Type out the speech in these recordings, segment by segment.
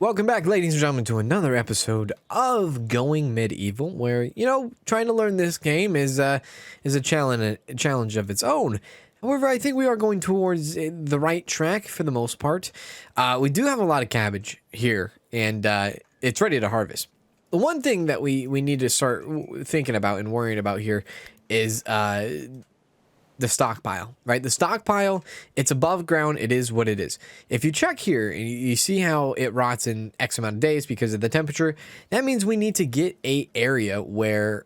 Welcome back, ladies and gentlemen, to another episode of Going Medieval, where, trying to learn this game is a challenge of its own. However, I think we are going towards the right track for the most part. We do have a lot of cabbage here, and it's ready to harvest. The one thing that we need to start thinking about and worrying about here is the stockpile, right? The stockpile, it's above ground. It is what it is. If you check here and you see how it rots in X amount of days because of the temperature, that means we need to get a area where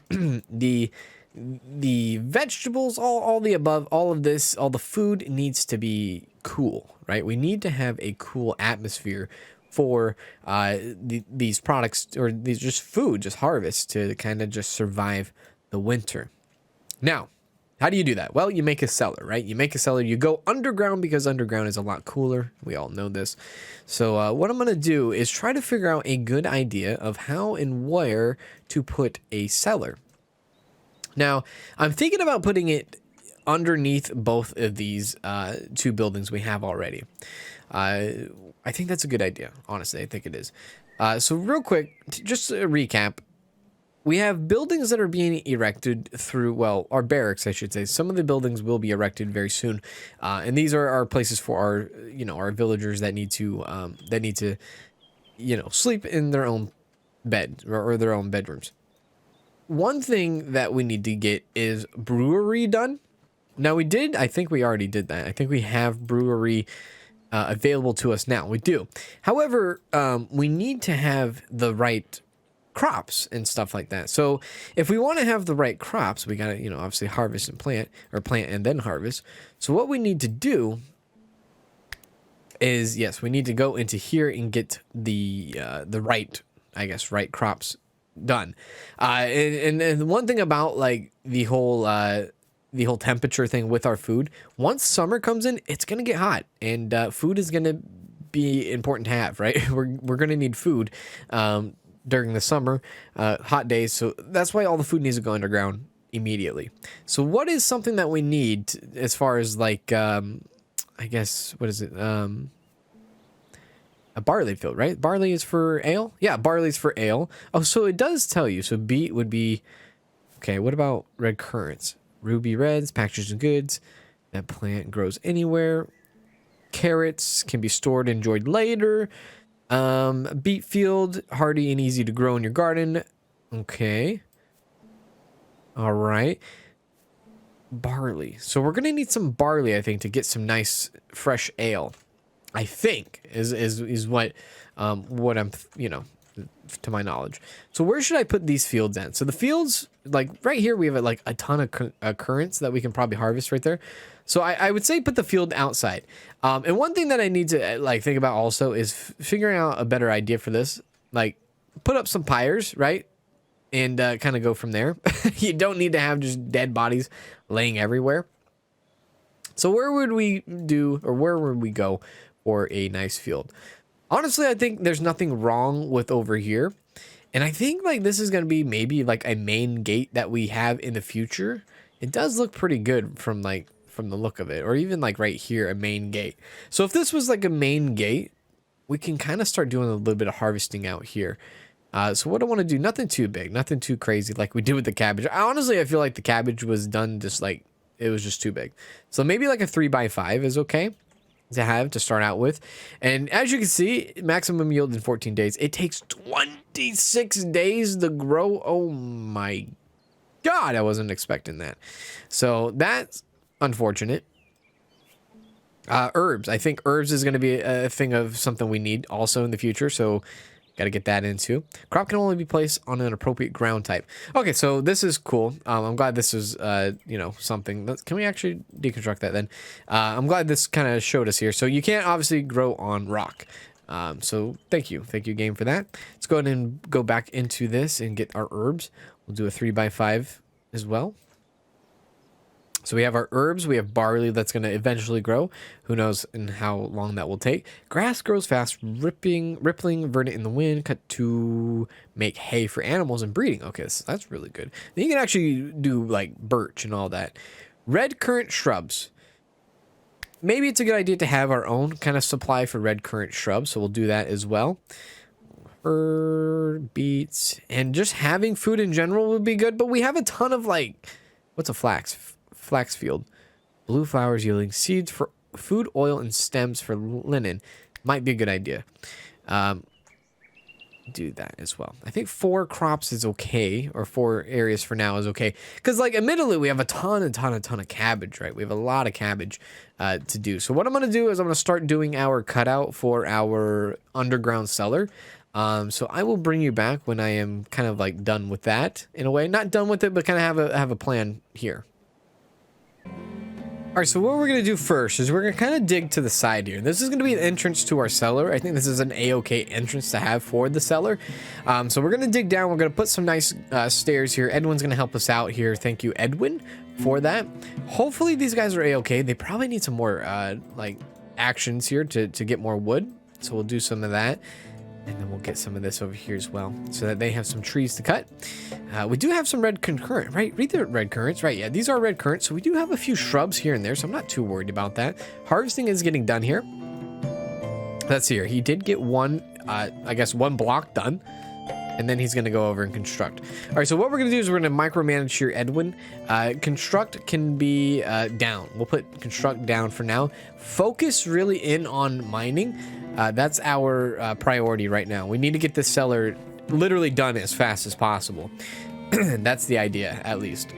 the vegetables, all the above, all of this, all the food needs to be cool, right? We need to have a cool atmosphere for these products, or these just food, just harvest, to kind of just survive the winter. Now, how do you do that? Well, you make a cellar, right? You make a cellar. You go underground because underground is a lot cooler. We all know this. So what I'm going to do is try to figure out a good idea of how and where to put a cellar. Now, I'm thinking about putting it underneath both of these two buildings we have already. I think that's a good idea. Honestly, I think it is. So real quick, just a recap. We have buildings that are being erected through, well, our barracks, I should say. Some of the buildings will be erected very soon, and these are our places for our, our villagers that need to, sleep in their own bed or their own bedrooms. One thing that we need to get is brewery done. Now I think we already did that. I think we have brewery available to us now. We do. However, we need to have the right crops and stuff like that. So if we want to have the right crops, we got to, obviously harvest and plant, or plant and then harvest. So what we need to do is, yes, we need to go into here and get the right, right crops done. And one thing about like the whole temperature thing with our food, once summer comes in, it's going to get hot, and food is going to be important to have, right? We're going to need food during the summer, hot days. So that's why all the food needs to go underground immediately. So what is something that we need as far as like, what is it? A barley field, right? Barley is for ale? Yeah, barley's for ale. Oh, so it does tell you. So beet would be, okay, what about red currants? Ruby reds, packaged goods. That plant grows anywhere. Carrots can be stored and enjoyed later. Beet field, hardy and easy to grow in your garden. Okay. All right. Barley. So we're going to need some barley, I think, to get some nice fresh ale. I think is what I'm, to my knowledge. So where should I put these fields in? So the fields, like right here, we have like a ton of currants that we can probably harvest right there. So I would say put the field outside. And one thing that I need to like think about also is figuring out a better idea for this. Like put up some pyres, right? And kind of go from there. You don't need to have just dead bodies laying everywhere. So where would we go for a nice field? Honestly, I think there's nothing wrong with over here. And I think like this is going to be maybe like a main gate that we have in the future. It does look pretty good from the look of it, or even like right here, a main gate. So if this was like a main gate, we can kind of start doing a little bit of harvesting out here. So what I want to do, nothing too big, nothing too crazy like we did with the cabbage. Honestly, I feel like the cabbage was done just like, it was just too big. So maybe like a 3x5 is okay to have to start out with. And as you can see, maximum yield in 14 days. It takes 26 days to grow. Oh my God, I wasn't expecting that. So that's unfortunate. Herbs. I think herbs is going to be a thing of something we need also in the future. So got to get that into. Crop can only be placed on an appropriate ground type. Okay, so this is cool. I'm glad this is, something. Can we actually deconstruct that then? I'm glad this kind of showed us here. So you can't obviously grow on rock. So thank you game for that. Let's go ahead and go back into this and get our herbs. We'll do a 3x5 as well. So we have our herbs, we have barley that's going to eventually grow. Who knows and how long that will take. Grass grows fast, rippling, verdant in the wind, cut to make hay for animals and breeding. Okay, so that's really good. Then you can actually do like birch and all that. Red currant shrubs. maybe it's a good idea to have our own kind of supply for red currant shrubs, so we'll do that as well. Herb, beets, and just having food in general would be good, but we have a ton of like, what's a flax field? Blue flowers yielding seeds for food, oil, and stems for linen. Might be a good idea. Do that as well. I think 4 crops is okay, or 4 areas for now is okay, because like admittedly we have a ton of cabbage, right? We have a lot of cabbage to do. So what I'm going to do is I'm going to start doing our cutout for our underground cellar. So I will bring you back when I am kind of like done with that, in a way. Not done with it, but kind of have a plan here. All right, so what we're going to do first is we're going to kind of dig to the side here. This is going to be an entrance to our cellar. I think this is an A-okay entrance to have for the cellar. So we're going to dig down. We're going to put some nice stairs here. Edwin's going to help us out here. Thank you, Edwin, for that. Hopefully these guys are A-okay. They probably need some more like actions here to get more wood. So we'll do some of that. And then we'll get some of this over here as well, so that they have some trees to cut. We do have some red currant, right? Read the red currants, right? Yeah, these are red currants. So we do have a few shrubs here and there, so I'm not too worried about that. Harvesting is getting done here. Let's see here. He did get one, I guess, one block done. And then he's going to go over and construct. All right, so what we're going to do is we're going to micromanage here, Edwin. Construct can be down. We'll put construct down for now. Focus really in on mining. That's our priority right now. We need to get this cellar literally done as fast as possible. That's the idea, at least.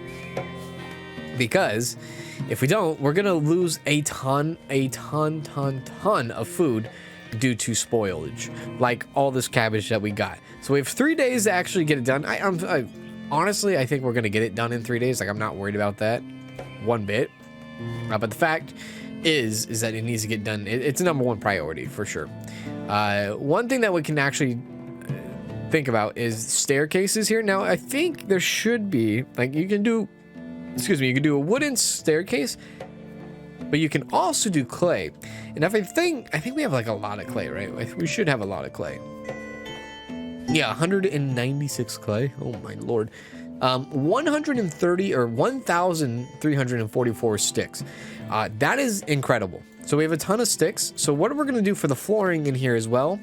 Because if we don't, we're going to lose a ton of food due to spoilage, like all this cabbage that we got. So we have 3 days to actually get it done. Honestly, I think we're going to get it done in 3 days. Like, I'm not worried about that one bit. But the fact is that it needs to get done. It's a number 1 priority for sure. One thing that we can actually think about is staircases here. Now, I think there should be, like, you can do a wooden staircase, but you can also do clay. And if I think we have like a lot of clay, right? We should have a lot of clay. Yeah, 196 clay. Oh my lord. 130 or 1,344 sticks. That is incredible. So we have a ton of sticks. So what we're going to do for the flooring in here as well,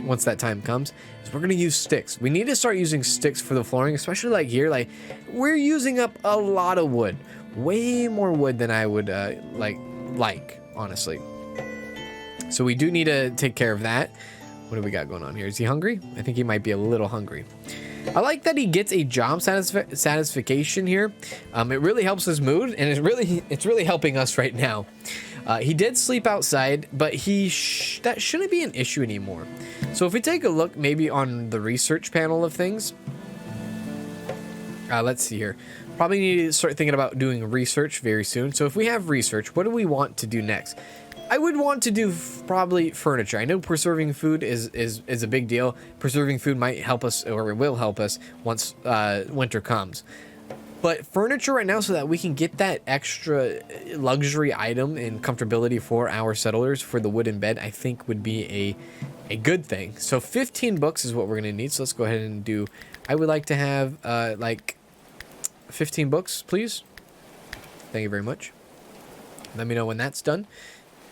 once that time comes, is we're going to use sticks. We need to start using sticks for the flooring, especially like here. Like, we're using up a lot of wood. Way more wood than I would like, honestly. So we do need to take care of that. What do we got going on here? Is he hungry? I think he might be a little hungry. I like that he gets a job satisfaction here. It really helps his mood, and it's really helping us right now. He did sleep outside, but that shouldn't be an issue anymore. So if we take a look maybe on the research panel of things, let's see here. Probably need to start thinking about doing research very soon. So if we have research, what do we want to do next? I would want to do probably furniture. I know preserving food is a big deal. Preserving food might help us, or it will help us once winter comes. But furniture right now, so that we can get that extra luxury item and comfortability for our settlers for the wooden bed, I think would be a good thing. So 15 books is what we're going to need. So let's go ahead and do, I would like to have like 15 books, please. Thank you very much. Let me know when that's done.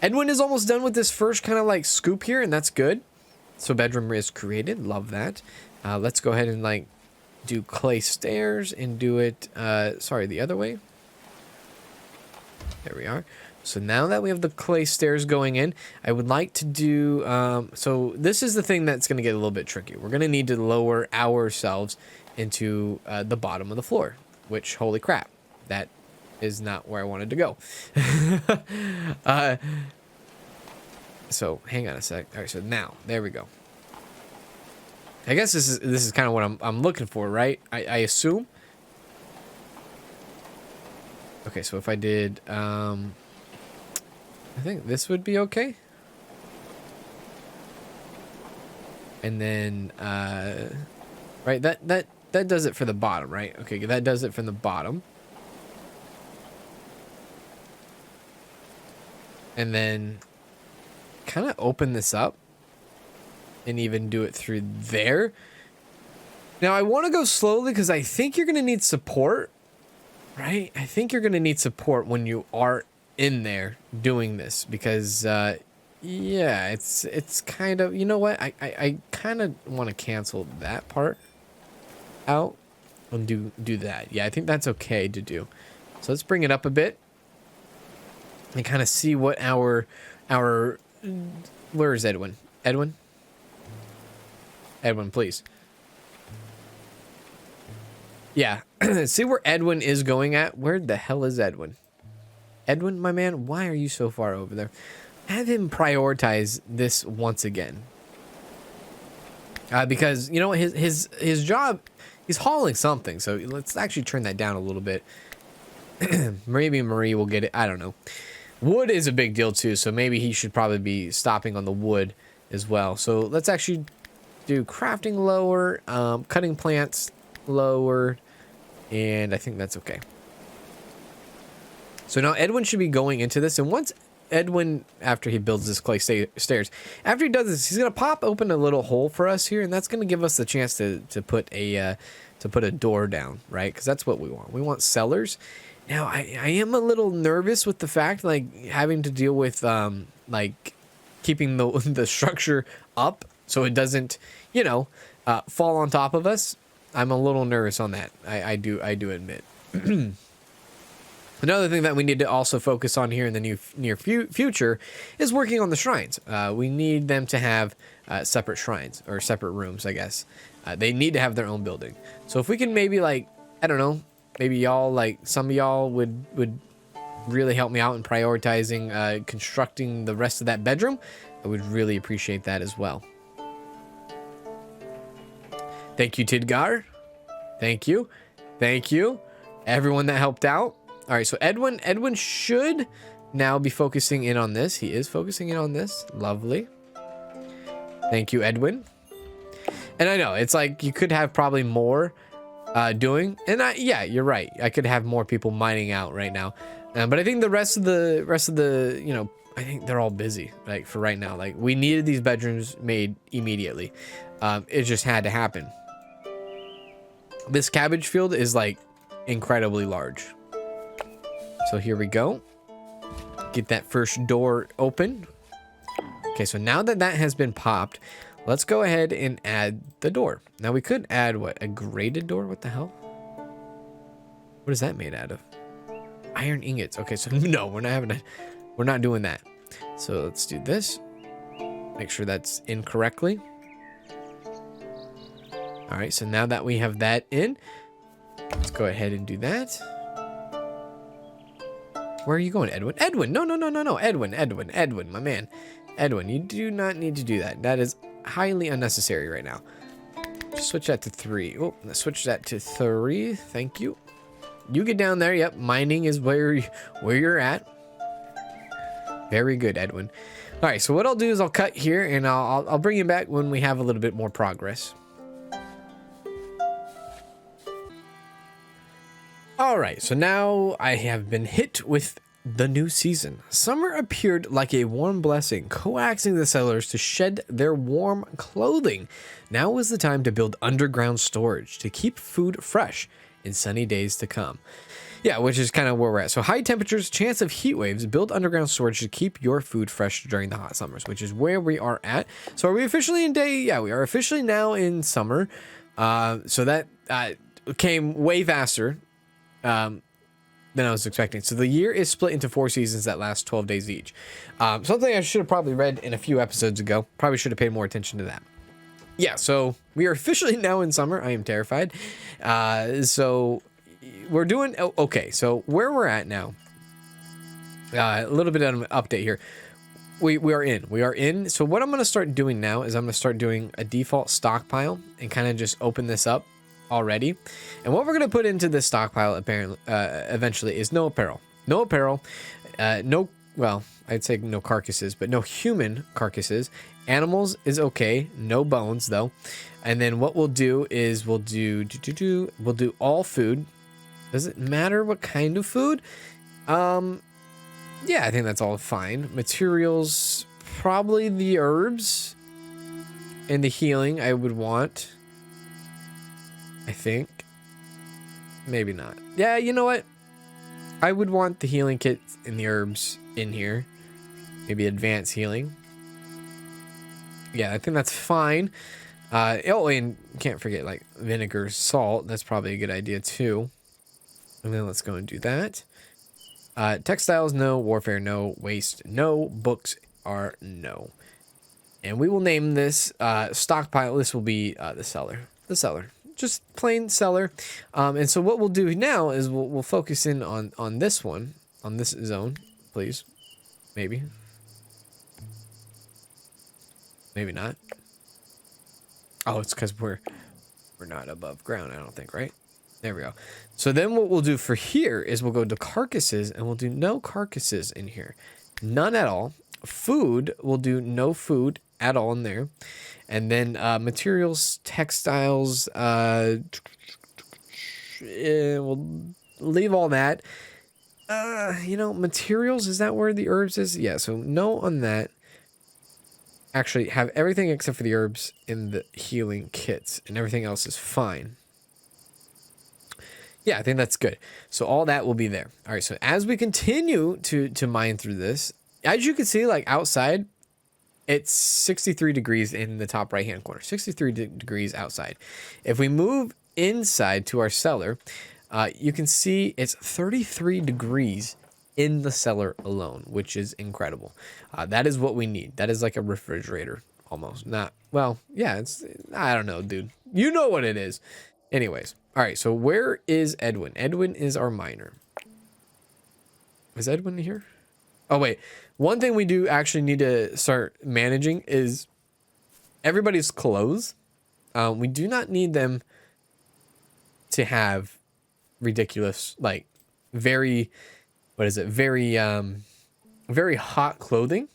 Edwin is almost done with this first kind of like scoop here, and that's good. So bedroom is created. Love that. Let's go ahead and like do clay stairs and do it, sorry, the other way. There we are. So now that we have the clay stairs going in, I would like to do, so this is the thing that's going to get a little bit tricky. We're going to need to lower ourselves into the bottom of the floor, which, holy crap, that is not where I wanted to go. So hang on a sec. All right, so now there we go. I guess this is kind of what I'm looking for, right? I assume. Okay, so if I did, I think this would be okay. And then, right, that does it for the bottom, right? Okay, that does it from the bottom. And then kind of open this up and even do it through there. Now I want to go slowly because I think you're going to need support, right? I think you're going to need support when you are in there doing this because yeah, it's kind of, you know what, I kind of want to cancel that part out and do that. Yeah, I think that's okay to do. So let's bring it up a bit and kind of see what our where is Edwin? Edwin, please. Yeah, see where Edwin is going at. Where the hell is Edwin? Edwin, my man, why are you so far over there? Have him prioritize this once again. Because, you know, his job, he's hauling something. So let's actually turn that down a little bit. Maybe Marie will get it. I don't know. Wood is a big deal too. So maybe he should probably be stopping on the wood as well. So let's actually do crafting lower, cutting plants lower. And I think that's okay. So now Edwin should be going into this. And once Edwin, after he builds this clay stairs, after he does this, he's going to pop open a little hole for us here. And that's going to give us the chance to put a door down, right? Because that's what we want. We want cellars. Now, I am a little nervous with the fact, like, having to deal with, like, keeping the structure up so it doesn't, you know, fall on top of us. I'm a little nervous on that. I do admit. Another thing that we need to also focus on here in the near future is working on the shrines. We need them to have separate shrines or separate rooms, I guess. They need to have their own building. So if we can maybe, like, I don't know, maybe y'all, like, some of y'all would really help me out in prioritizing constructing the rest of that bedroom, I would really appreciate that as well. Thank you, Tidgar. Thank you. Thank you. Everyone that helped out. All right, so Edwin should now be focusing in on this. He is focusing in on this. Lovely. Thank you, Edwin. And I know it's like you could have probably more doing, and yeah, you're right. I could have more people mining out right now, but I think the rest of the you know, I think they're all busy, like, for right now. Like, we needed these bedrooms made immediately. It just had to happen. This cabbage field is, like, incredibly large. So here we go. Get that first door open. Okay, so now that has been popped, let's go ahead and add the door. Now we could add what? A grated door? What the hell? What is that made out of? Iron ingots. Okay, so no, we're not doing that. So let's do this. Make sure that's in correctly. All right, so now that we have that in, let's go ahead and do that. Where are you going, Edwin? Edwin, no. Edwin, my man. Edwin, you do not need to do that. That is highly unnecessary right now. Just switch that to 3. Oh, let's switch that to 3. Thank you. You get down there. Yep, mining is where you're at. Very good, Edwin. All right, so what I'll do is I'll cut here, and I'll bring you back when we have a little bit more progress. All right, so now I have been hit with the new season. Summer appeared like a warm blessing, coaxing the settlers to shed their warm clothing. Now was the time to build underground storage to keep food fresh in sunny days to come. Yeah, which is kind of where we're at. So high temperatures, chance of heat waves, build underground storage to keep your food fresh during the hot summers, which is where we are at. So are we officially in day? Yeah, we are officially now in summer. So that came way faster than I was expecting. So the year is split into 4 seasons that last 12 days each. Something I should have probably read in a few episodes ago. Probably should have paid more attention to that. Yeah, so we are officially now in summer. I am terrified. So we're doing okay. So where we're at now, a little bit of an update here. We are in. So what I'm going to start doing now is I'm going to start doing a default stockpile and kind of just open this up already. And what we're going to put into this stockpile apparently eventually is no apparel. No, well, I'd say no carcasses, but no human carcasses. Animals is okay, no bones though. And then what we'll do is we'll do all food. Does it matter what kind of food? Yeah, I think that's all fine. Materials, probably the herbs and the healing I would want. I think. Maybe not. Yeah, you know what? I would want the healing kits and the herbs in here. Maybe advanced healing. Yeah, I think that's fine. Oh, and can't forget like vinegar, salt. That's probably a good idea too. And then let's go and do that. Textiles, no. Warfare, no. Waste, no. Books are no. And we will name this Stockpile. This will be the cellar. The cellar. Just plain cellar. And so what we'll do now is we'll focus in on this one. On this zone, please. Maybe. Maybe not. Oh, it's because we're not above ground, I don't think, right? There we go. So then what we'll do for here is we'll go to carcasses and we'll do no carcasses in here. None at all. Food, we'll do no food at all in there. And then materials, textiles, we'll leave all that. You know, materials, is that where the herbs is? Yeah, so no on that. Actually, have everything except for the herbs in the healing kits, and everything else is fine. Yeah, I think that's good. So all that will be there. All right, so as we continue to mine through this, as you can see, like outside, it's 63 degrees in the top right-hand corner, 63 degrees outside. If we move inside to our cellar, you can see it's 33 degrees in the cellar alone, which is incredible. That is what we need. That is like a refrigerator almost. Not, well, yeah, it's, I don't know, dude. You know what it is. Anyways, all right, so where is Edwin? Edwin is our miner. Is Edwin here? Oh, wait. One thing we do actually need to start managing is everybody's clothes. We do not need them to have ridiculous, like, very... What is it? Very hot clothing.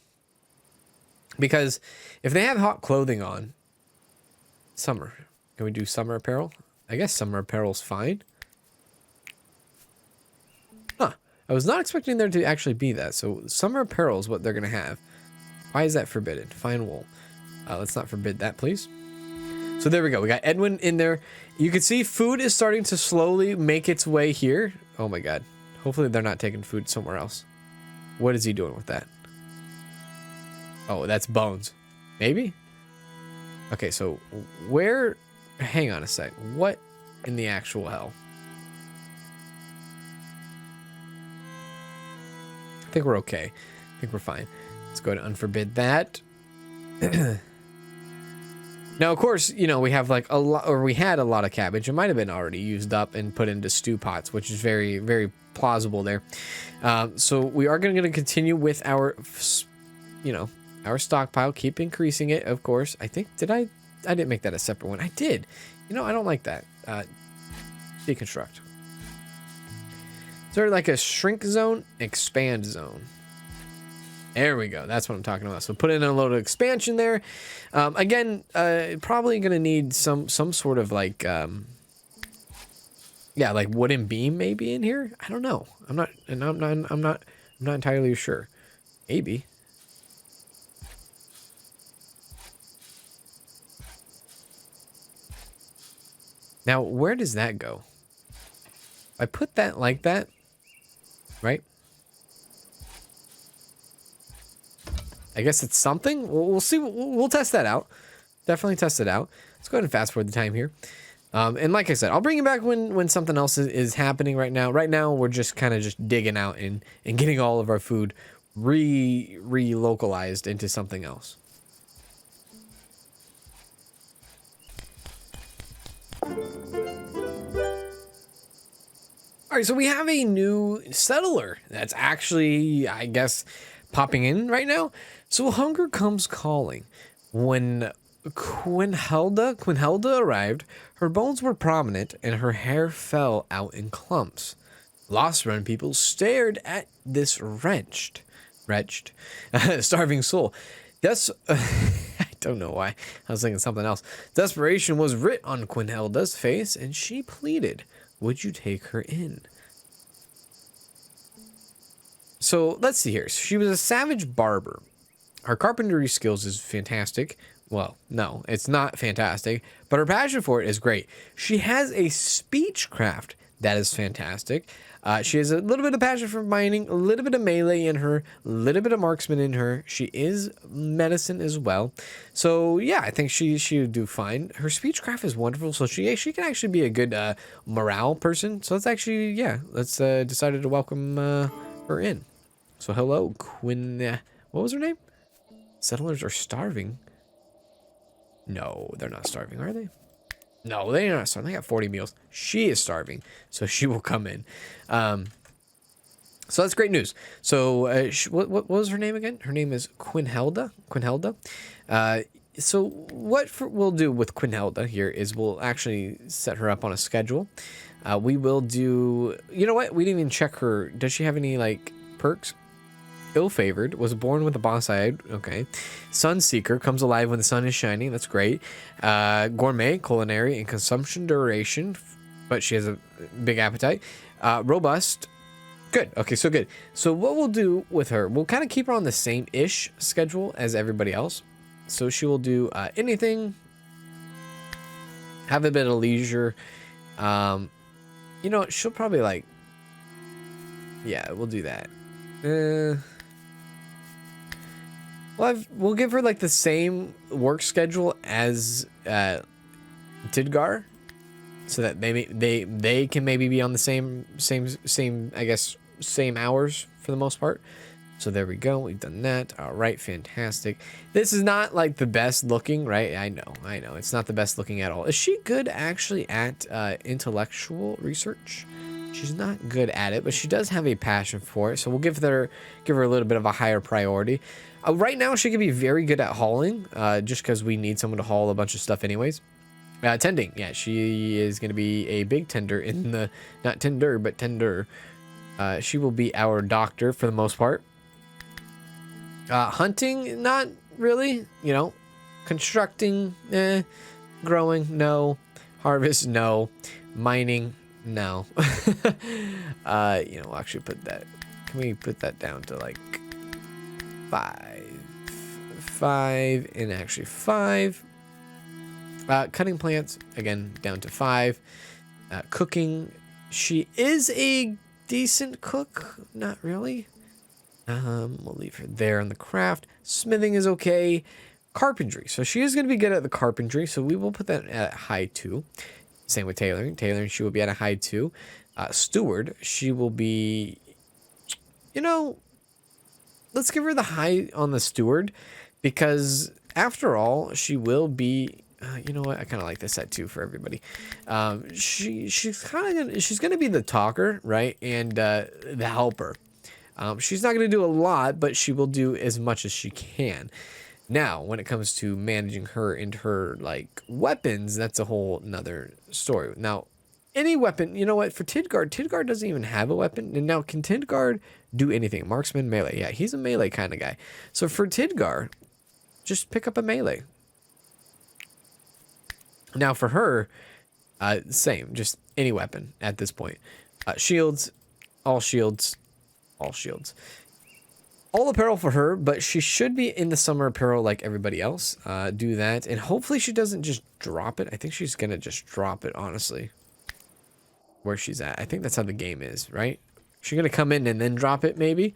Because if they have hot clothing on, summer. Can we do summer apparel? I guess summer apparel's fine. Huh. I was not expecting there to actually be that. So summer apparel is what they're going to have. Why is that forbidden? Fine wool. Let's not forbid that, please. So there we go. We got Edwin in there. You can see food is starting to slowly make its way here. Oh my God. Hopefully they're not taking food somewhere else. What is he doing with that? Oh, that's bones. Maybe? Okay, so where... Hang on a sec. What in the actual hell? I think we're okay. I think we're fine. Let's go ahead and unforbid that. Now, of course, you know, we have like a lot, or we had a lot of cabbage. It might have been already used up and put into stew pots, which is very, very plausible there. So we are going to continue with our, you know, our stockpile. Keep increasing it, of course. I think, I didn't make that a separate one. I did. You know, I don't like that. Deconstruct. Is there like a shrink zone, expand zone? There we go. That's what I'm talking about. So put in a load of expansion there. Again, probably going to need some sort of like, yeah, like wooden beam maybe in here. I don't know. I'm not entirely sure. Maybe. Now, where does that go? I put that like that, right? I guess it's something. We'll see. We'll test that out. Definitely test it out. Let's go ahead and fast forward the time here. And like I said, I'll bring you back when something else is happening right now. Right now, we're just kind of just digging out and getting all of our food relocalized into something else. All right, so we have a new settler that's actually, I guess, popping in right now. So hunger comes calling. When Quinhelda arrived, her bones were prominent and her hair fell out in clumps. Lostrun people stared at this wretched, starving soul. I don't know why. I was thinking something else. Desperation was writ on Quinhelda's face, and she pleaded, "Would you take her in?" So let's see here. She was a savage barber. Her carpentry skills is fantastic. Well, no, it's not fantastic, but her passion for it is great. She has a speechcraft that is fantastic. She has a little bit of passion for mining, a little bit of melee in her, a little bit of marksman in her. She is medicine as well. So yeah, I think she would do fine. Her speechcraft is wonderful, so she can actually be a good morale person. So let's actually, yeah, let's decided to welcome her in. So hello, Quinn. What was her name? Settlers are starving. No, they're not starving, are they? No, they're not starving. They got 40 meals. She is starving, so she will come in. So that's great news. So what was her name again? Her name is Quinhelda. Quinhelda. So what we'll do with Quinhelda here is we'll actually set her up on a schedule. We will do. You know what? We didn't even check her. Does she have any like perks? Ill-favored, was born with a boss eye. Okay. Sunseeker, comes alive when the sun is shining. That's great. Gourmet, culinary, and consumption duration, but she has a big appetite. Robust, good. Okay, so good. So what we'll do with her, we'll kind of keep her on the same-ish schedule as everybody else. So she will do anything, have a bit of leisure. You know, she'll probably like, yeah, we'll do that. We'll give her like the same work schedule as Tidgar, so that they can maybe be on the same I guess same hours for the most part. So there we go. We've done that. All right, fantastic. This is not like the best looking, right? I know. It's not the best looking at all. Is she good actually at intellectual research? She's not good at it, but she does have a passion for it. So we'll give her a little bit of a higher priority. Right now, she could be very good at hauling, just because we need someone to haul a bunch of stuff anyways. Tending, yeah, she is going to be a big tender in the, not tender, but tender. She will be our doctor for the most part. Hunting, not really, you know. Constructing, growing, no. Harvest, no. Mining, no. You know, we'll actually put that, can we put that down to like 5 and actually 5. Cutting plants, again, down to 5. Cooking, she is a decent cook, not really. We'll leave her there on the craft. Smithing is okay. Carpentry, so she is going to be good at the carpentry, so we will put that at high 2. Same with tailoring. Tailoring, she will be at a high 2. Steward, she will be, you know, let's give her the high on the steward, because after all, she will be, you know what, I kind of like this at 2 for everybody. She's gonna be the talker, right, and the helper. She's not gonna do a lot, but she will do as much as she can. Now, when it comes to managing her and her like weapons, that's a whole nother story. Now, any weapon, you know what, for Tidgard doesn't even have a weapon. And now, can Tidgard do anything? Marksman, melee. Yeah, he's a melee kind of guy. So for Tidgard, just pick up a melee. Now for her, same, just any weapon at this point. Shields, all shields, all shields. All apparel for her, but she should be in the summer apparel like everybody else. Do that, and hopefully she doesn't just drop it. I think she's gonna just drop it, honestly. Where she's at. I think that's how the game is, right? She's gonna come in and then drop it, maybe.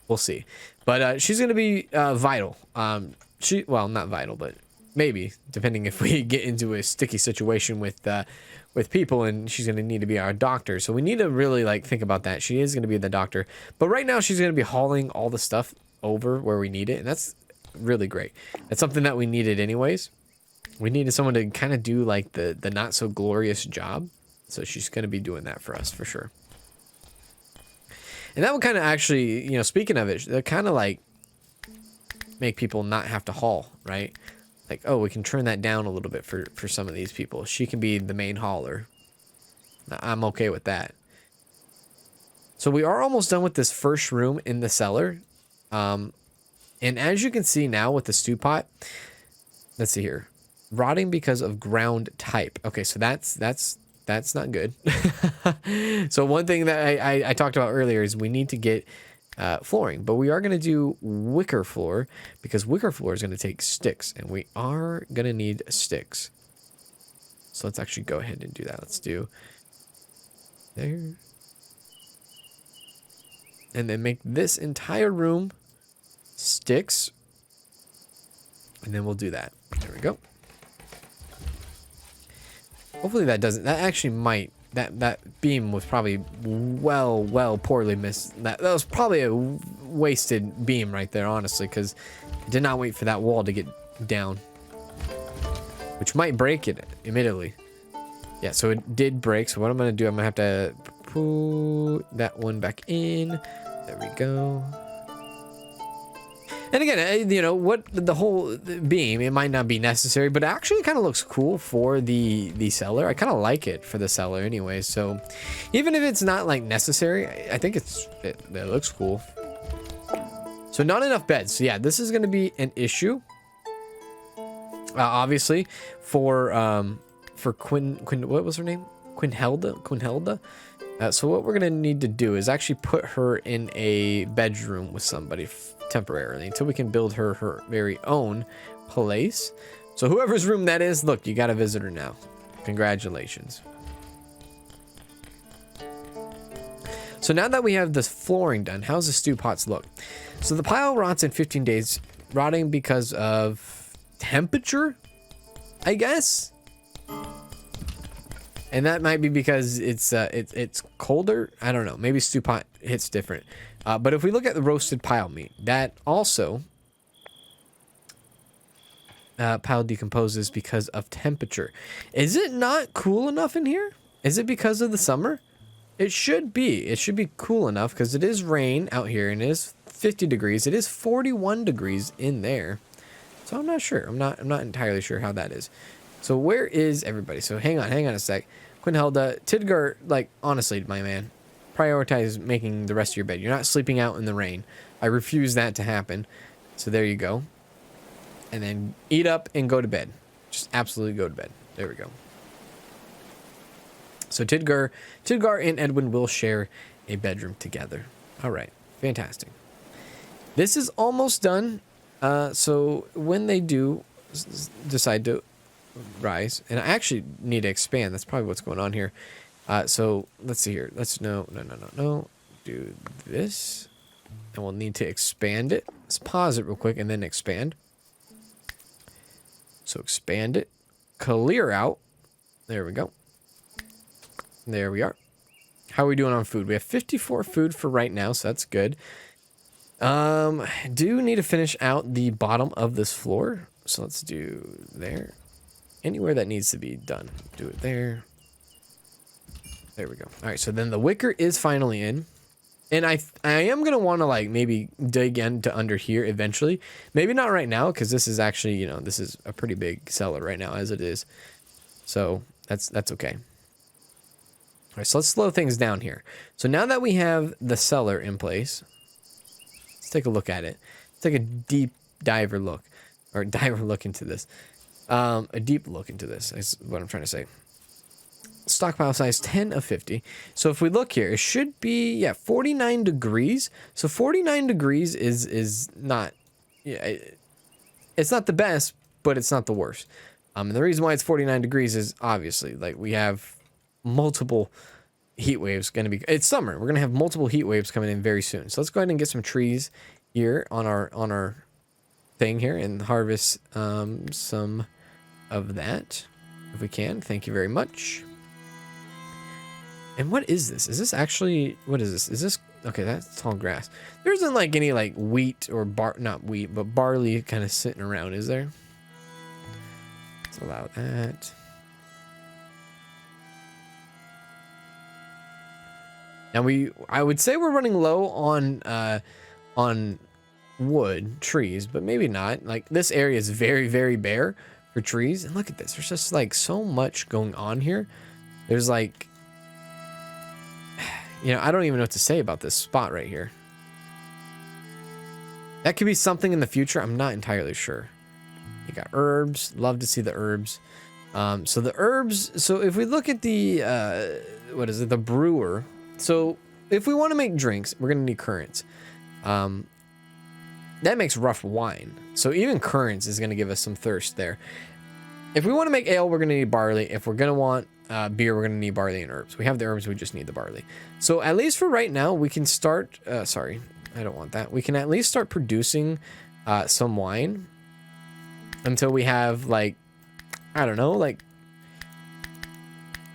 We'll see. But she's gonna be vital. Well, not vital, but maybe, depending if we get into a sticky situation with people, and she's gonna need to be our doctor. So we need to really like think about that. She is gonna be the doctor, but right now she's gonna be hauling all the stuff over where we need it, and that's really great. That's something that we needed anyways. We needed someone to kind of do like the not so glorious job. So she's going to be doing that for us for sure. And that would kind of actually, you know, speaking of it, they'll kind of like make people not have to haul, right? Like, oh, we can turn that down a little bit for some of these people. She can be the main hauler. I'm okay with that. So we are almost done with this first room in the cellar. And as you can see now with the stew pot, let's see here. Rotting because of ground type. Okay, so that's not good. So one thing that I talked about earlier is we need to get flooring, but we are going to do wicker floor, because wicker floor is going to take sticks, and we are going to need sticks. So let's actually go ahead and do that. Let's do there. and then make this entire room sticks. And then we'll do that. There we go. Hopefully that doesn't, that actually might, that beam was probably poorly missed. That was probably a wasted beam right there, honestly, because I did not wait for that wall to get down. Which might break it, admittedly. Yeah, so it did break. So what I'm going to do, I'm going to have to put that one back in. There we go. And again, you know, what the whole beam, it might not be necessary, but it actually kind of looks cool for the cellar. I kind of like it for the cellar anyway. So even if it's not like necessary, I think it looks cool. So not enough beds. So yeah, this is going to be an issue. Obviously for Quinn, what was her name? Quinhelda. So what we're going to need to do is actually put her in a bedroom with somebody temporarily until we can build her very own place. So whoever's room that is, look, you got a visitor now. Congratulations. So now that we have this flooring done, how's the stew pots look? So the pile rots in 15 days, rotting because of temperature, I guess. And that might be because it's colder. I don't know. Maybe stew pot hits different. But if we look at the roasted pile meat, that also pile decomposes because of temperature. Is it not cool enough in here? Is it because of the summer? It should be. It should be cool enough because it is rain out here and it is 50 degrees. It is 41 degrees in there. So I'm not sure. I'm not entirely sure how that is. So where is everybody? So hang on a sec. Quinhelda, Tidgar, like, honestly, my man, prioritize making the rest of your bed. You're not sleeping out in the rain. I refuse that to happen. So there you go. And then eat up and go to bed. Just absolutely go to bed. There we go. So Tidgar and Edwin will share a bedroom together. All right. Fantastic. This is almost done. So when they do decide to rise, and I actually need to expand. That's probably what's going on here. So let's see here. Let's no. Do this, and we'll need to expand it. Let's pause it real quick and then expand. So expand it, clear out. There we go. There we are. How are we doing on food? We have 54 food for right now, so that's good. Do need to finish out the bottom of this floor. So let's do there. Anywhere that needs to be done, do it there. There we go. All right, so then the wicker is finally in. And I am going to want to like maybe dig into under here eventually. Maybe not right now because this is actually, you know, this is a pretty big cellar right now as it is. So that's okay. All right, so let's slow things down here. So now that we have the cellar in place, let's take a look at it. Let's take a deep diver look into this. A deep look into this is what I'm trying to say. Stockpile size 10 of 50. So if we look here, it should be, yeah, 49 degrees. So 49 degrees is not, yeah, it's not the best, but it's not the worst. And the reason why it's 49 degrees is obviously like we have multiple heat waves going to be, it's summer. We're going to have multiple heat waves coming in very soon. So let's go ahead and get some trees here on our thing here and harvest some of that if we can. Thank you very much. And what is this? Is this actually, what is this? Is this, okay, that's tall grass. There isn't like any like wheat or not wheat, but barley kind of sitting around, is there? Let's allow that. Now I would say we're running low on wood, trees, but maybe not. Like this area is very, very bare for trees. And look at this. There's just like so much going on here. There's like, you know, I don't even know what to say about this spot right here. That could be something in the future. I'm not entirely sure. You got herbs. Love to see the herbs. So the herbs. So if we look at the, what is it? The brewer. So if we want to make drinks, we're going to need currants. That makes rough wine. So even currants is going to give us some thirst there. If we want to make ale, we're going to need barley. If we're going to want beer, we're going to need barley and herbs. We have the herbs, we just need the barley. So at least for right now, we can start... sorry, I don't want that. We can at least start producing some wine until we have, like, I don't know, like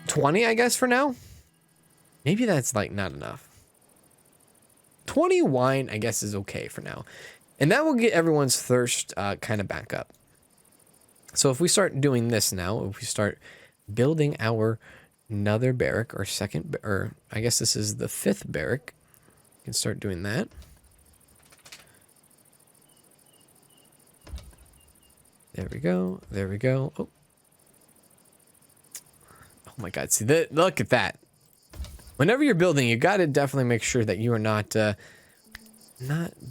20, I guess, for now. Maybe that's, like, not enough. 20 wine, I guess, is okay for now. And that will get everyone's thirst kind of back up. So if we start doing this now, if we start building our another barrack or second, or I guess this is the 5th barrack, we can start doing that. There we go. There we go. Oh, oh my God. See that? Look at that. Whenever you're building, you got to definitely make sure that you are not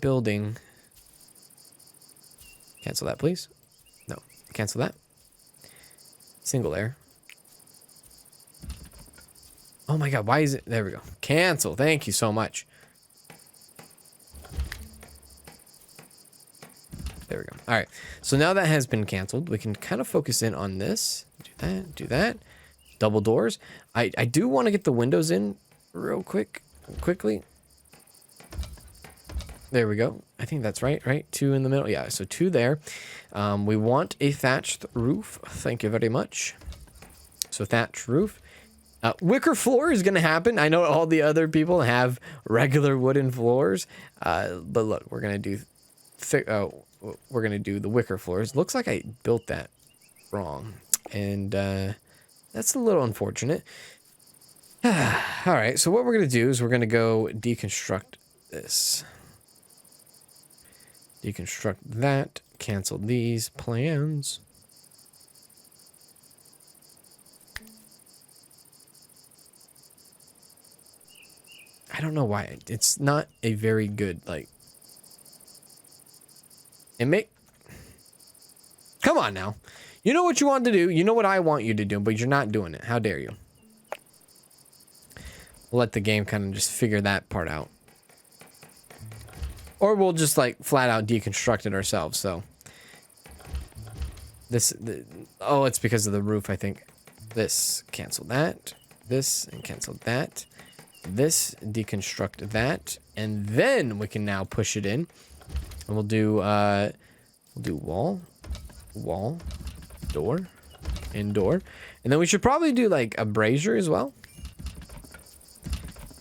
building. Cancel that, please. No, cancel that. Single layer. Oh my God, why is it? There we go. Cancel. Thank you so much. There we go. All right. So now that has been canceled, we can kind of focus in on this. Do that. Do that. Double doors. I do want to get the windows in real quickly. There we go. I think that's right. Right. 2 in the middle. Yeah. So 2 there. We want a thatched roof. Thank you very much. So thatched roof. Wicker floor is going to happen. I know all the other people have regular wooden floors. But look, we're going to do we're going to do the wicker floors. Looks like I built that wrong. And that's a little unfortunate. All right. So what we're going to do is we're going to go deconstruct this. Deconstruct that. Cancel these plans. I don't know why. It's not a very good, like... Come on now. You know what you want to do. You know what I want you to do, but you're not doing it. How dare you? We'll let the game kind of just figure that part out. Or we'll just, like, flat out deconstruct it ourselves, so... Oh, it's because of the roof, I think. This, cancel that. This, and cancel that. This, deconstruct that. And then we can now push it in. And we'll do wall, door, and door. And then we should probably do, like, a brazier as well.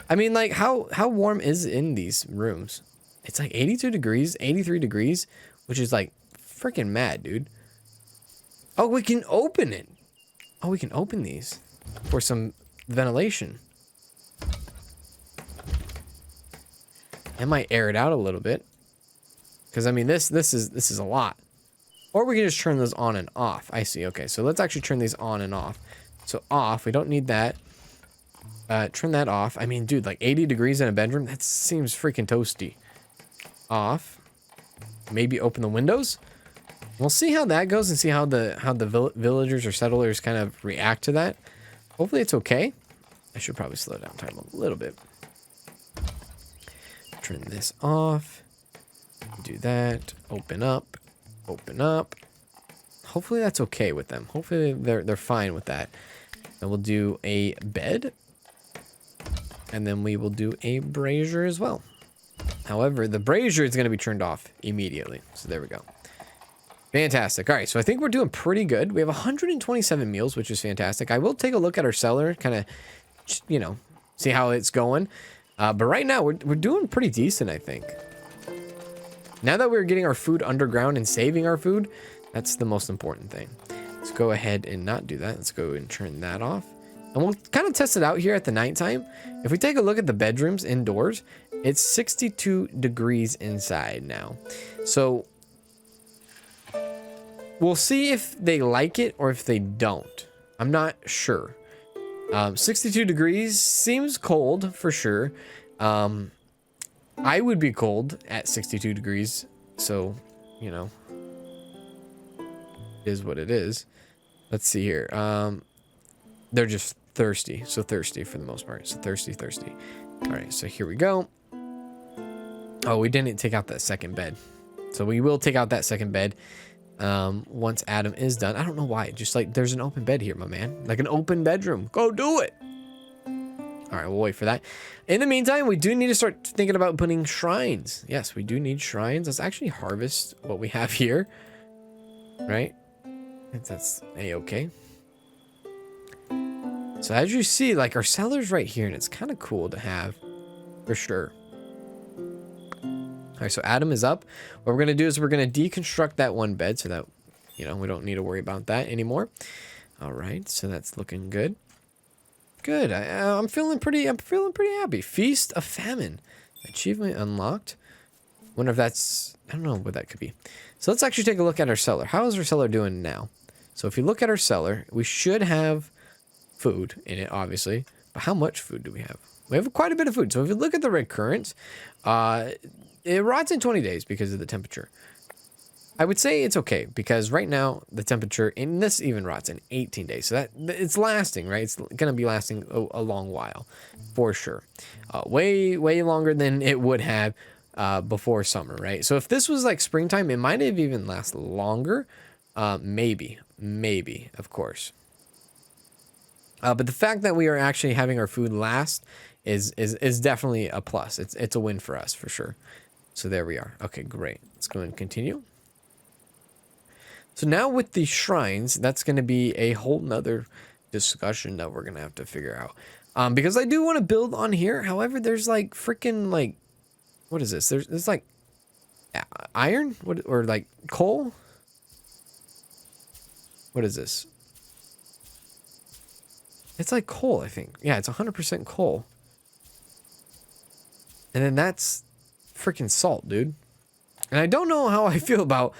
I mean, like, how warm is it in these rooms? It's like 82 degrees, 83 degrees, which is, like, freaking mad, dude. Oh, we can open it. Oh, we can open these for some ventilation. I might air it out a little bit. Because, I mean, this is a lot. Or we can just turn those on and off. I see. Okay, so let's actually turn these on and off. So off. We don't need that. Turn that off. I mean, dude, like 80 degrees in a bedroom? That seems freaking toasty. Off. Maybe open the windows. We'll see how that goes and see how the villagers or settlers kind of react to that. Hopefully it's okay. I should probably slow down time a little bit. Turn this off. Do that. Open up. Open up. Hopefully that's okay with them. Hopefully they're fine with that. And we'll do a bed. And then we will do a brazier as well. However, the brazier is going to be turned off immediately. So there we go. Fantastic. All right, so I think we're doing pretty good. We have 127 meals, which is fantastic. I will take a look at our cellar, kind of, you know, see how it's going. But right now, we're doing pretty decent, I think. Now that we're getting our food underground and saving our food, that's the most important thing. Let's go ahead and not do that. Let's go and turn that off. And we'll kind of test it out here at the nighttime. If we take a look at the bedrooms indoors, it's 62 degrees inside now. So we'll see if they like it or if they don't. I'm not sure. 62 degrees seems cold for sure. I would be cold at 62 degrees. So, you know, it is what it is. Let's see here. They're just thirsty. So thirsty for the most part. So thirsty. All right, so here we go. Oh, we didn't take out that second bed. So we will take out that second bed. once Adam is done. I don't know why. Just like there's an open bed here, my man. Like an open bedroom. Go do it. All right, we'll wait for that. In the meantime, we do need to start thinking about putting shrines. Yes, we do need shrines. Let's actually harvest what we have here. Right? That's a-okay. So as you see, like our cellar's right here, and it's kind of cool to have for sure. All right, so Adam is up. What we're going to do is we're going to deconstruct that one bed so that, you know, we don't need to worry about that anymore. All right, so that's looking good. Good. I'm feeling pretty happy. Feast of Famine. Achievement unlocked. Wonder if that's, I don't know what that could be. So let's actually take a look at our cellar. How is our cellar doing now? So if you look at our cellar, we should have food in it, obviously. But how much food do we have? We have quite a bit of food. So if you look at the red currants, it rots in 20 days because of the temperature. I would say it's okay because right now the temperature in this even rots in 18 days. So that it's lasting, right? It's going to be lasting a long while for sure. Way longer than it would have before summer, right? So if this was like springtime, it might have even lasted longer. Maybe, of course. But the fact that we are actually having our food last is definitely a plus. It's a win for us for sure. So there we are. Okay, great. Let's go and continue. So now with the shrines, that's going to be a whole nother discussion that we're going to have to figure out. Because I do want to build on here. However, there's like freaking like, what is this? There's like iron? Or like coal? What is this? It's like coal, I think. Yeah, it's 100% coal. And then that's freaking salt, dude. And I don't know how I feel about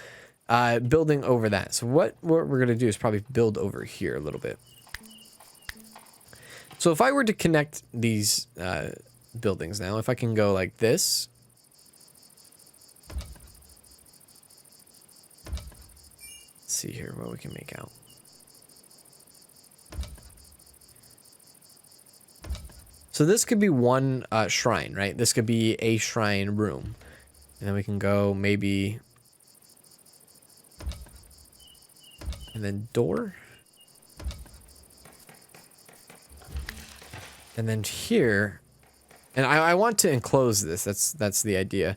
building over that. So what we're going to do is probably build over here a little bit. So if I were to connect these buildings now, if I can go like this. Let's see here what we can make out. So this could be one shrine, right? This could be a shrine room. And then we can go maybe... And then door. And then here. And I want to enclose this. That's the idea.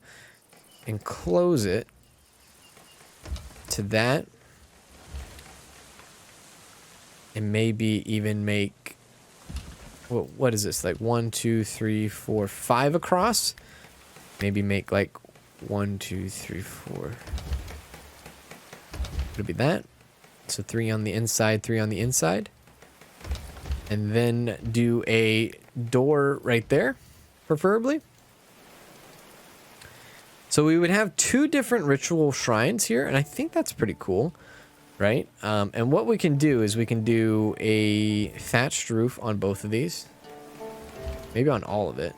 Enclose it to that. And maybe even make... What is this? Like 1, 2, 3, 4, 5 across? Maybe make like 1, 2, 3, 4. Would it be that? So 3 on the inside, 3 on the inside. And then do a door right there, preferably. So we would have 2 different ritual shrines here, and I think that's pretty cool, right? And what we can do is we can do a thatched roof on both of these. Maybe on all of it.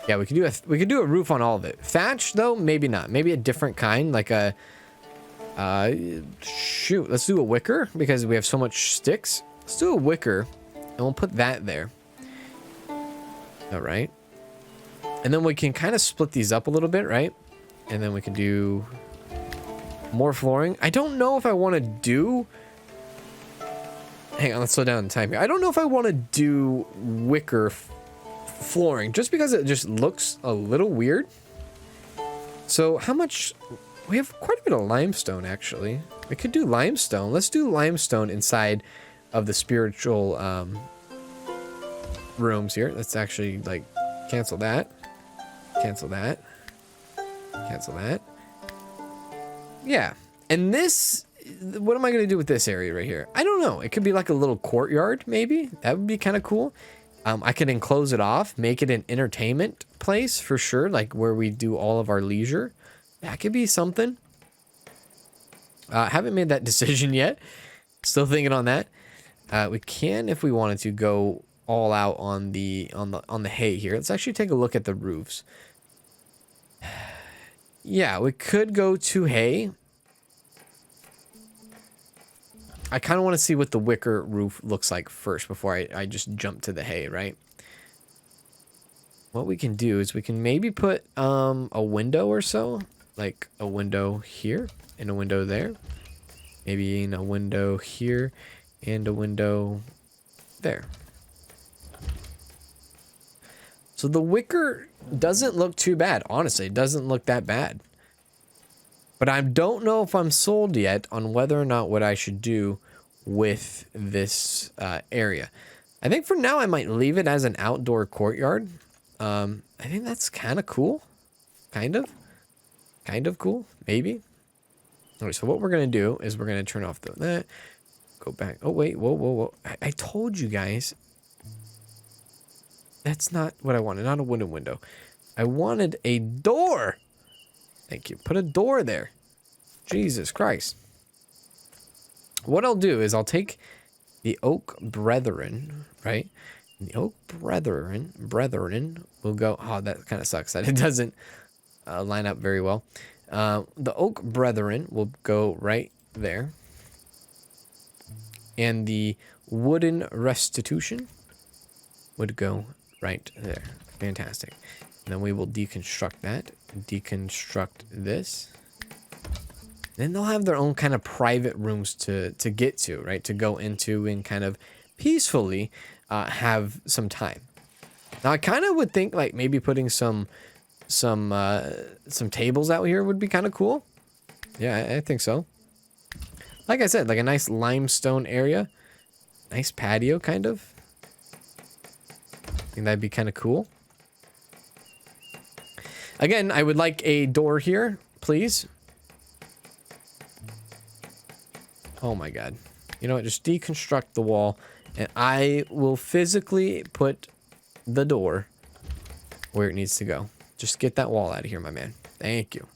Yeah, we could do a roof on all of it. Thatch though, maybe not. Maybe a different kind, like a shoot, let's do a wicker because we have so much sticks. Let's do a wicker and we'll put that there. All right. And then we can kind of split these up a little bit, right? And then we can do more flooring. I don't know if I want to do... Hang on, let's slow down the time here. I don't know if I want to do wicker flooring just because it just looks a little weird. So how much... We have quite a bit of limestone, actually. We could do limestone. Let's do limestone inside of the spiritual rooms here. Let's actually, like, cancel that. Cancel that. Cancel that. Yeah. And this... What am I going to do with this area right here? I don't know. It could be like a little courtyard, maybe. That would be kind of cool. I could enclose it off. Make it an entertainment place, for sure. Like, where we do all of our leisure. That could be something. Haven't made that decision yet. Still thinking on that. We can, if we wanted to, go all out on the hay here. Let's actually take a look at the roofs. Yeah, we could go to hay. I kind of want to see what the wicker roof looks like first before I just jump to the hay, right? What we can do is we can maybe put a window or so. like a window here and a window there. Maybe in a window here and a window there. So the wicker doesn't look too bad. Honestly, it doesn't look that bad. But I don't know if I'm sold yet on whether or not what I should do with this area. I think for now I might leave it as an outdoor courtyard. I think that's kind of cool. Kind of cool, maybe. All right, so what we're going to do is we're going to turn off that. Go back. Oh, wait. Whoa. I told you guys. That's not what I wanted. Not a wooden window. I wanted a door. Thank you. Put a door there. Jesus Christ. What I'll do is I'll take the oak brethren, right? And the oak brethren will go. Oh, that kind of sucks that it doesn't line up very well. The oak brethren will go right there. And the wooden restitution would go right there. Fantastic. And then we will deconstruct that. Deconstruct this. Then they'll have their own kind of private rooms to get to, right? To go into and kind of peacefully have some time. Now I kind of would think like maybe putting some tables out here would be kind of cool. Yeah, I think so. Like I said, like a nice limestone area. Nice patio, kind of. I think that'd be kind of cool. Again, I would like a door here, please. Oh my god. You know what? Just deconstruct the wall, and I will physically put the door where it needs to go. Just get that wall out of here, my man. Thank you.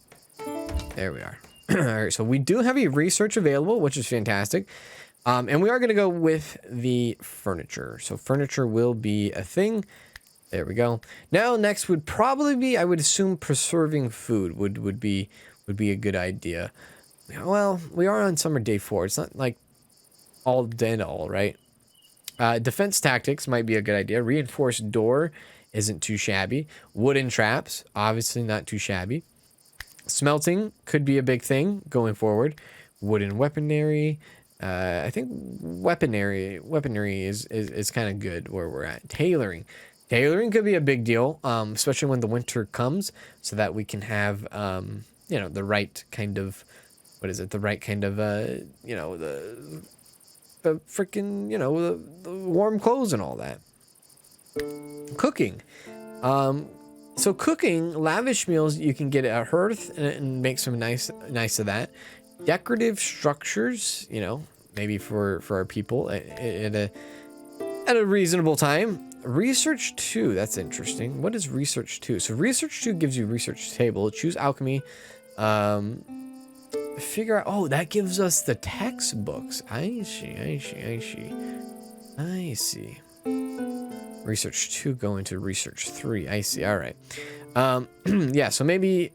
There we are. All right, so we do have a research available, which is fantastic. And we are going to go with the furniture. So furniture will be a thing. There we go. Now, next would probably be, I would assume, preserving food would be a good idea. Well, we are on summer day 4. It's not like all day and all, right? Defense tactics might be a good idea. Reinforced door isn't too shabby. Wooden traps, obviously not too shabby. Smelting could be a big thing going forward. Wooden weaponry. I think weaponry is kind of good where we're at. Tailoring could be a big deal, especially when the winter comes, so that we can have you know, the right kind of, what is it? The right kind of you know, the freaking, you know, the warm clothes and all that. Cooking. So cooking, lavish meals, you can get a hearth and make some nice of that. Decorative structures, you know, maybe for our people at a reasonable time. Research 2, that's interesting. What is research 2? So research 2 gives you research table. Choose alchemy. Figure out, oh, that gives us the textbooks. I see. Research 2 go into research 3. I see. All right. Yeah, so maybe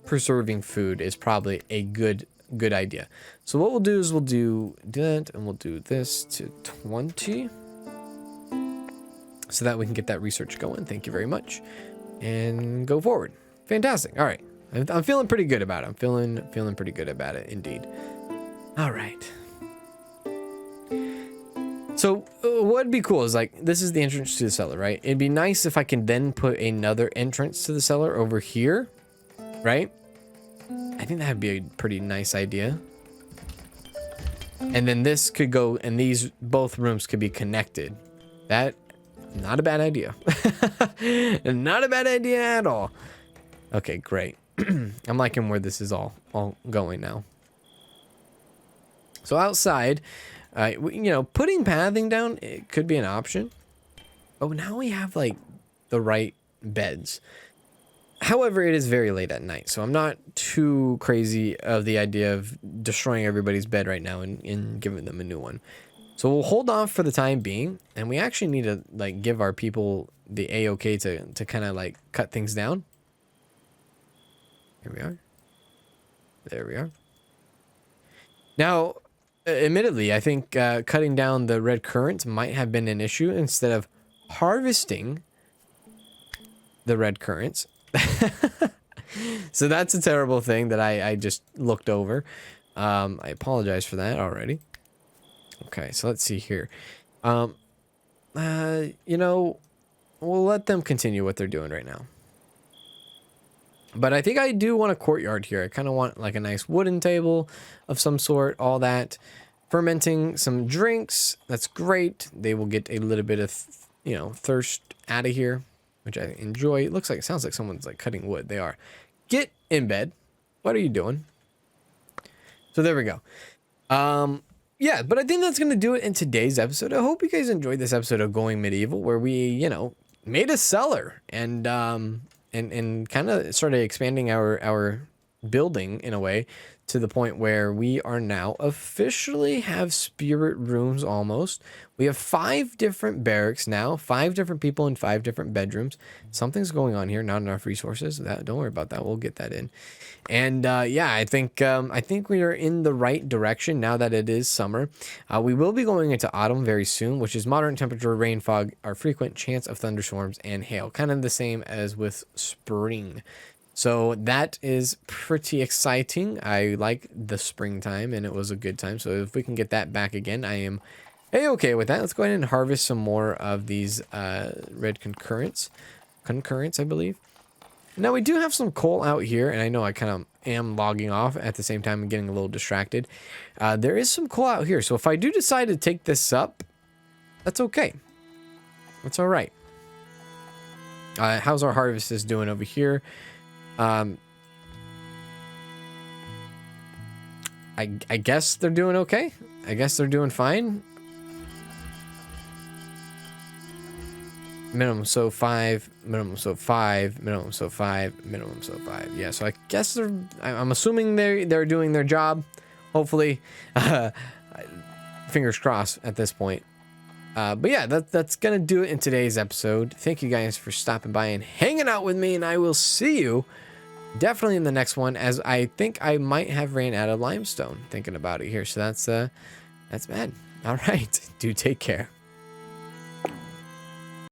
preserving food is probably a good idea. So what we'll do is we'll do that, and we'll do this to 20 so that we can get that research going. Thank you very much. And go forward. Fantastic. All right. I'm feeling pretty good about it. I'm feeling pretty good about it indeed. All right. So what'd be cool is, like, this is the entrance to the cellar, right? It'd be nice if I can then put another entrance to the cellar over here, right? I think that'd be a pretty nice idea. And then this could go, and these both rooms could be connected. That, not a bad idea. Not a bad idea at all. Okay, great. I'm liking where this is all going now. So outside, you know, putting pathing down, it could be an option. Oh, now we have like the right beds. However, it is very late at night, so I'm not too crazy of the idea of destroying everybody's bed right now and giving them a new one. So we'll hold off for the time being, and we actually need to like give our people the A-OK to kind of like cut things down. Here we are. There we are. Now, admittedly, I think cutting down the red currants might have been an issue instead of harvesting the red currants. So that's a terrible thing that I just looked over. I apologize for that already. Okay, so let's see here. You know, we'll let them continue what they're doing right now. But I think I do want a courtyard here. I kind of want like a nice wooden table of some sort, all that. Fermenting some drinks. That's great. They will get a little bit of, you know, thirst out of here, which I enjoy. It looks like, it sounds like someone's like cutting wood. They are. Get in bed. What are you doing? So there we go. Yeah, but I think that's going to do it in today's episode. I hope you guys enjoyed this episode of Going Medieval, where we, you know, made a cellar and kind of started expanding our building in a way to the point where we are now officially have spirit rooms almost. We have 5 different barracks now, 5 different people in 5 different bedrooms. Something's going on here, not enough resources. Don't worry about that. We'll get that in. And yeah, I think we are in the right direction now that it is summer. We will be going into autumn very soon, which is moderate temperature, rain, fog, are frequent, chance of thunderstorms, and hail. Kind of the same as with spring. So that is pretty exciting. I like the springtime, and it was a good time. So if we can get that back again, I am okay with that. Let's go ahead and harvest some more of these red concurrents, I believe. Now we do have some coal out here, and I know I kind of am logging off at the same time and getting a little distracted. There is some coal out here, so if I do decide to take this up, that's okay. That's all right. How's our harvest is doing over here? I guess they're doing okay. I guess they're doing fine. Minimum so 5, minimum so 5, minimum so 5, minimum so 5. Yeah, so I guess I'm assuming they're doing their job. Hopefully, fingers crossed at this point. But yeah, that's gonna do it in today's episode. Thank you guys for stopping by and hanging out with me, and I will see you definitely in the next one, as I think I might have ran out of limestone thinking about it here. So that's bad. All right, do take care.